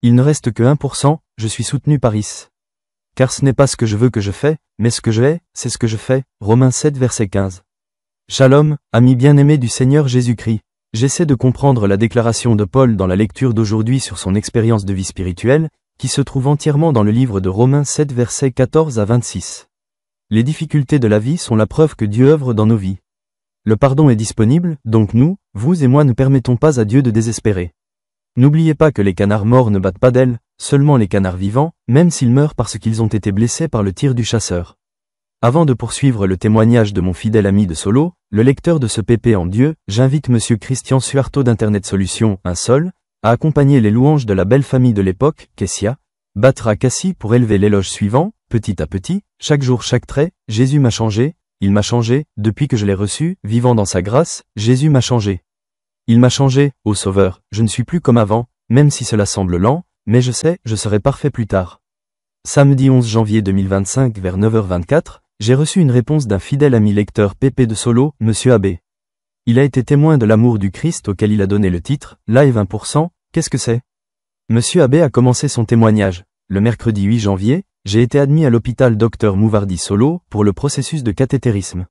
Il ne reste que 1%, je suis soutenu par Is. Car ce n'est pas ce que je veux que je fais, mais ce que je hais, c'est ce que je fais. Romains 7 verset 15. Shalom, amis bien-aimés du Seigneur Jésus-Christ. J'essaie de comprendre la déclaration de Paul dans la lecture d'aujourd'hui sur son expérience de vie spirituelle, qui se trouve entièrement dans le livre de Romains 7 versets 14 à 26. Les difficultés de la vie sont la preuve que Dieu œuvre dans nos vies. Le pardon est disponible, donc nous, vous et moi ne permettons pas à Dieu de désespérer. N'oubliez pas que les canards morts ne battent pas d'ailes, seulement les canards vivants, même s'ils meurent parce qu'ils ont été blessés par le tir du chasseur. Avant de poursuivre le témoignage de mon fidèle ami de Solo, le lecteur de ce PP en Dieu, j'invite Monsieur Christian Suarto d'Internet Solutions, un seul, à accompagner les louanges de la belle famille de l'époque, Kessia, Batra Kassi pour élever l'éloge suivant, petit à petit, chaque jour chaque trait, Jésus m'a changé, il m'a changé, depuis que je l'ai reçu, vivant dans sa grâce, Jésus m'a changé. Il m'a changé, ô Sauveur, je ne suis plus comme avant, même si cela semble lent, mais je sais, je serai parfait plus tard. Samedi 11 janvier 2025 vers 9h24, j'ai reçu une réponse d'un fidèle ami lecteur PP de Solo, Monsieur Abbé. Il a été témoin de l'amour du Christ auquel il a donné le titre, Live 1%, qu'est-ce que c'est? Monsieur Abbé a commencé son témoignage. Le mercredi 8 janvier, j'ai été admis à l'hôpital Dr Mouvardi Solo pour le processus de cathétérisme.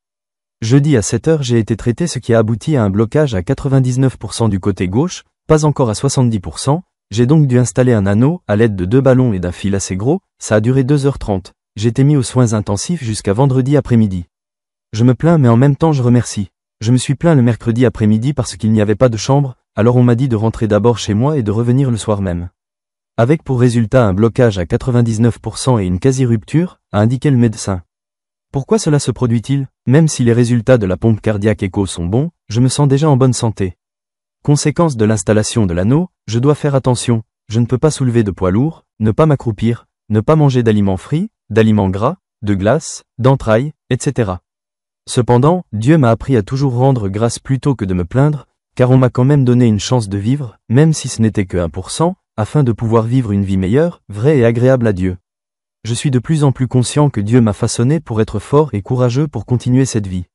Jeudi à 7h j'ai été traité ce qui a abouti à un blocage à 99% du côté gauche, pas encore à 70%, j'ai donc dû installer un anneau à l'aide de 2 ballons et d'un fil assez gros, ça a duré 2h30, j'ai été mis aux soins intensifs jusqu'à vendredi après-midi. Je me plains mais en même temps je remercie. Je me suis plaint le mercredi après-midi parce qu'il n'y avait pas de chambre, alors on m'a dit de rentrer d'abord chez moi et de revenir le soir même. Avec pour résultat un blocage à 99% et une quasi-rupture, a indiqué le médecin. Pourquoi cela se produit-il? Même si les résultats de la pompe cardiaque écho sont bons, je me sens déjà en bonne santé. Conséquence de l'installation de l'anneau, je dois faire attention, je ne peux pas soulever de poids lourds, ne pas m'accroupir, ne pas manger d'aliments frits, d'aliments gras, de glace, d'entrailles, etc. Cependant, Dieu m'a appris à toujours rendre grâce plutôt que de me plaindre, car on m'a quand même donné une chance de vivre, même si ce n'était que 1%, afin de pouvoir vivre une vie meilleure, vraie et agréable à Dieu. Je suis de plus en plus conscient que Dieu m'a façonné pour être fort et courageux pour continuer cette vie.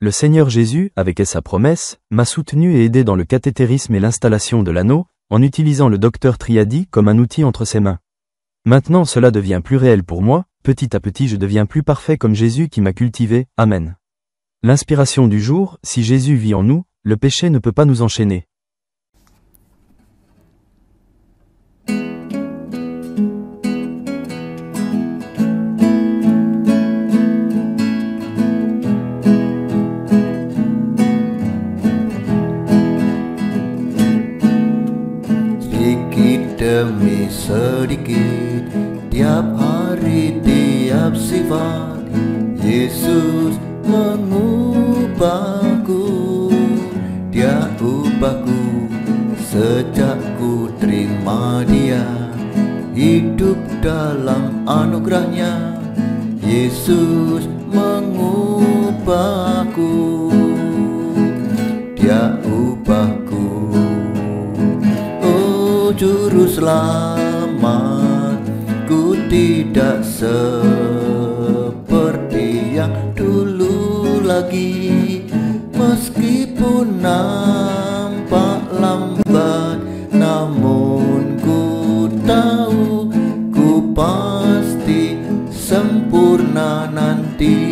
Le Seigneur Jésus, avec sa promesse, m'a soutenu et aidé dans le cathétérisme et l'installation de l'anneau, en utilisant le docteur Triadi comme un outil entre ses mains. Maintenant cela devient plus réel pour moi, petit à petit je deviens plus parfait comme Jésus qui m'a cultivé, Amen. L'inspiration du jour, si Jésus vit en nous, le péché ne peut pas nous enchaîner. Demi sedikit, tiap hari, tiap sifat, Yesus mengubahku. Dia ubahku sejak ku terima Dia, hidup dalam anugerahnya. Yesus mengubahku, Dia ubahku. Juru selamat, ku tidak seperti yang dulu lagi. Meskipun nampak lambat, namun ku tahu, ku pasti sempurna nanti.